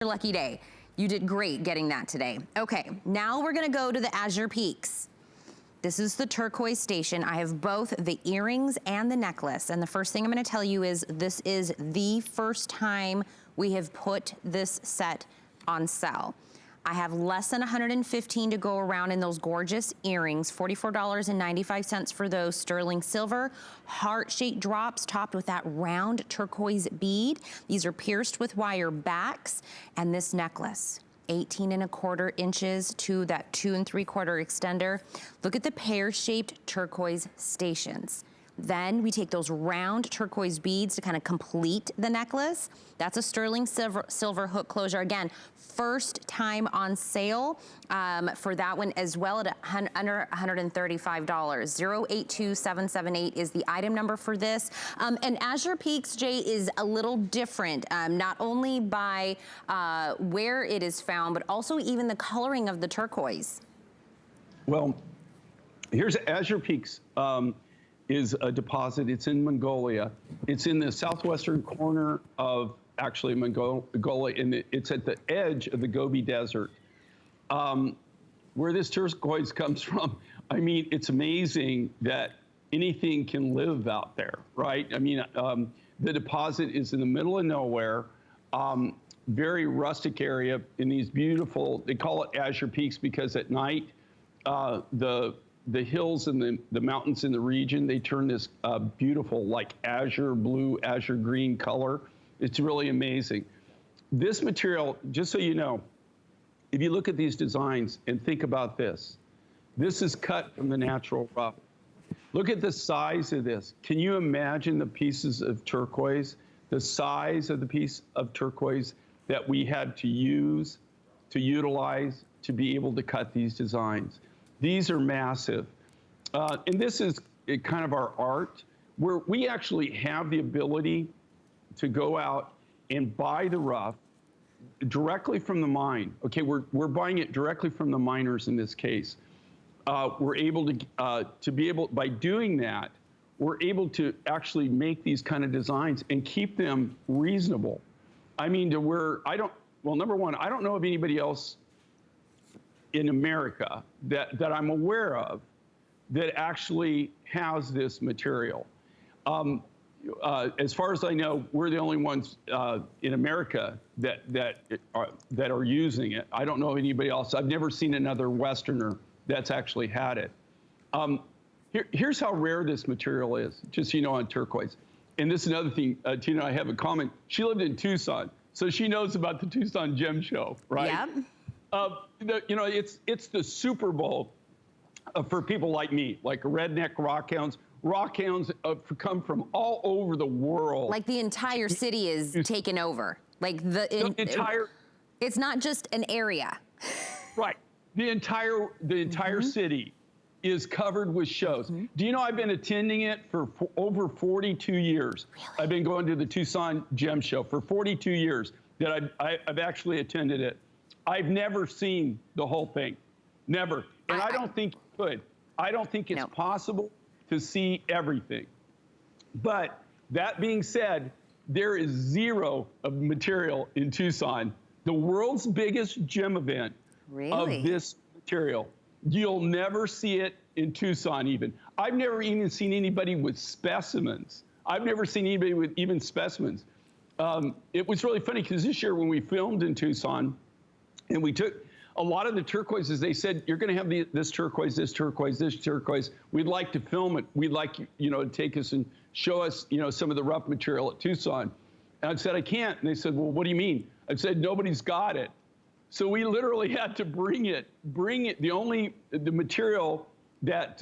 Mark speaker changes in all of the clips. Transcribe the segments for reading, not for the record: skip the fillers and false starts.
Speaker 1: your lucky day. You did great getting that today. Okay, now we're gonna go to the Azure Peaks. This is the turquoise station. I have both the earrings and the necklace. And the first thing I'm gonna tell you is this is the first time we have put this set on sale. I have less than 115 to go around in those gorgeous earrings, $44.95 for those sterling silver, heart-shaped drops topped with that round turquoise bead. These are pierced with wire backs, and this necklace, 18¼ inches to that 2 3/4 extender. Look at the pear-shaped turquoise stations. Then we take those round turquoise beads to kind of complete the necklace. That's a sterling silver hook closure. Again, first time on sale for that one as well at under $135. 082778 is the item number for this. And Azure Peaks, Jay, is a little different, not only by where it is found, but also even the coloring of the turquoise.
Speaker 2: Well, here's Azure Peaks. Is a deposit. It's in Mongolia. It's in the southwestern corner of actually Mongolia, and it's at the edge of the Gobi Desert. Where this turquoise comes from, I mean, it's amazing that anything can live out there, right? I mean, the deposit is in the middle of nowhere, very rustic area in these beautiful, they call it Azure Peaks because at night, the hills and the mountains in the region, they turn this beautiful like azure blue, azure green color. It's really amazing. This material, just so you know, if you look at these designs and think about this is cut from the natural rough. Look at the size of this. Can you imagine the pieces of turquoise, the size of the piece of turquoise that we had to use, to utilize, to be able to cut these designs? These are massive. And this is kind of our art, where we actually have the ability to go out and buy the rough directly from the mine. Okay, we're buying it directly from the miners in this case. We're able to be able, by doing that, we're able to actually make these kind of designs and keep them reasonable. I mean, to where well, number one, I don't know of anybody else in America that I'm aware of that actually has this material. As far as I know, we're the only ones in America that are using it. I don't know anybody else. I've never seen another Westerner that's actually had it. Here's how rare this material is, just so you know, on turquoise. And this is another thing, Tina and I have in common. She lived in Tucson, so she knows about the Tucson Gem Show, right? Yep. You know, it's the Super Bowl for people like me, like redneck rockhounds. Rockhounds come from all over the world. Like the entire city is taken over. Like the entire. It's not just an area. Right. The entire city is covered with shows. Do you know I've been attending it for over 42 years? Really? I've been going to the Tucson Gem Show for 42 years that I've actually attended it. I've never seen the whole thing. Never. And I don't think you could. I don't think it's possible to see everything. But that being said, there is zero of material in Tucson. The world's biggest gem event of this material. You'll never see it in Tucson even. I've never even seen anybody with specimens. I've never seen anybody with even specimens. It was really funny because this year when we filmed in Tucson, and we took a lot of the turquoises, they said, you're going to have this turquoise, this turquoise, this turquoise. We'd like to film it. We'd like, you know, to take us and show us, you know, some of the rough material at Tucson. And I said, I can't. And they said, well, what do you mean? I said, nobody's got it. So we literally had to bring it. The material that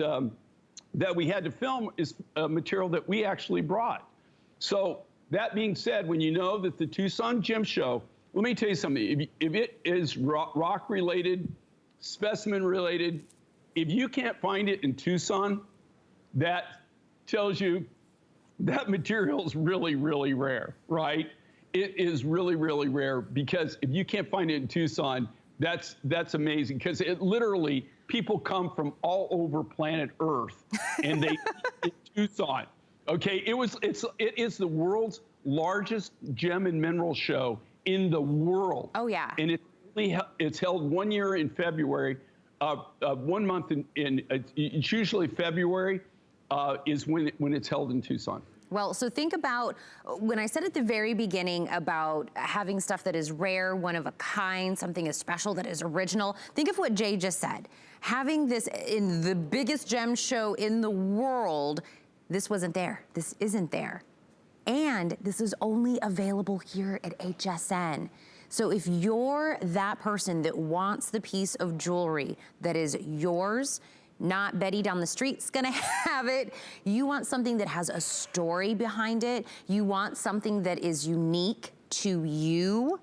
Speaker 2: we had to film is a material that we actually brought. So that being said, when you know that the Tucson Gem Show, let me tell you something. If it is rock related, specimen related, if you can't find it in Tucson, that tells you that material is really, really rare, right? It is really, really rare because if you can't find it in Tucson, that's amazing because it literally, people come from all over planet Earth and they in Tucson. Okay, it is the world's largest gem and mineral show in the world.
Speaker 1: Oh, yeah.
Speaker 2: And it's held 1 year in February, 1 month it's usually February is when it's held in Tucson.
Speaker 1: Well, so think about, when I said at the very beginning about having stuff that is rare, one of a kind, something is special, that is original, think of what Jay just said. Having this in the biggest gem show in the world, this wasn't there, this isn't there. And this is only available here at HSN. So if you're that person that wants the piece of jewelry that is yours, not Betty down the street's gonna have it. You want something that has a story behind it. You want something that is unique to you.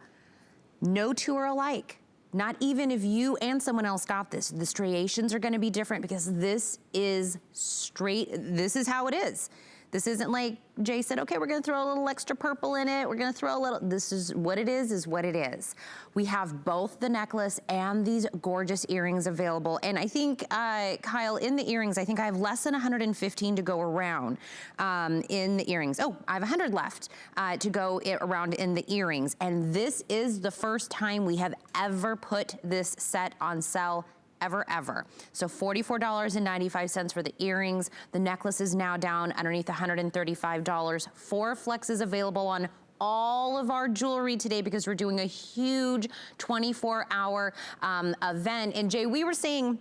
Speaker 1: No two are alike. Not even if you and someone else got this. The striations are gonna be different because this is straight, this is how it is. This isn't like Jay said, okay, we're gonna throw a little extra purple in it. We're gonna throw a little, this is what it is what it is. We have both the necklace and these gorgeous earrings available. And I think, Kyle, in the earrings, I think I have less than 115 to go around in the earrings. Oh, I have 100 left to go around in the earrings. And this is the first time we have ever put this set on sale ever. So $44.95 for the earrings. The necklace is now down underneath $135. 4 flexes available on all of our jewelry today because we're doing a huge 24-hour event. And Jay, we were saying,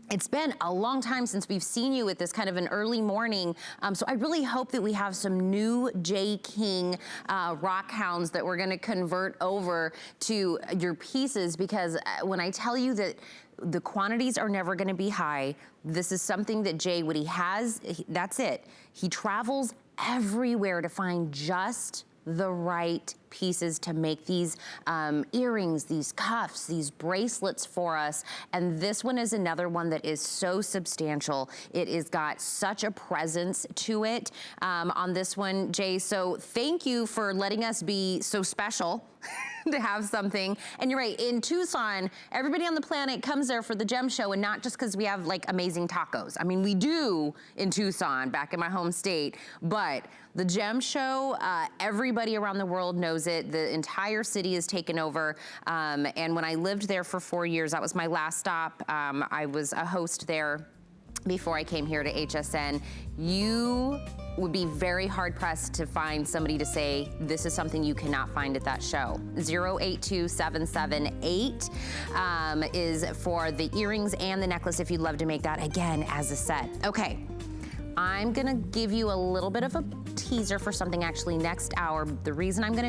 Speaker 1: it's been a long time since we've seen you at this kind of an early morning. So I really hope that we have some new J. King rock hounds that we're gonna convert over to your pieces, because when I tell you that the quantities are never gonna be high, this is something that Jay, what he has, that's it. He travels everywhere to find just the right pieces to make these earrings, these cuffs, these bracelets for us. And this one is another one that is so substantial. It has got such a presence to it on this one, Jay. So thank you for letting us be so special to have something. And you're right, in Tucson, everybody on the planet comes there for the gem show, and not just because we have like amazing tacos. I mean, we do in Tucson, back in my home state, but the gem show, everybody around the world knows it. The entire city is taken over. And when I lived there for 4 years, that was my last stop. I was a host there before I came here to HSN. You would be very hard pressed to find somebody to say, this is something you cannot find at that show. 082778 is for the earrings and the necklace if you'd love to make that again as a set. Okay, I'm gonna give you a little bit of a teaser for something actually next hour. The reason I'm gonna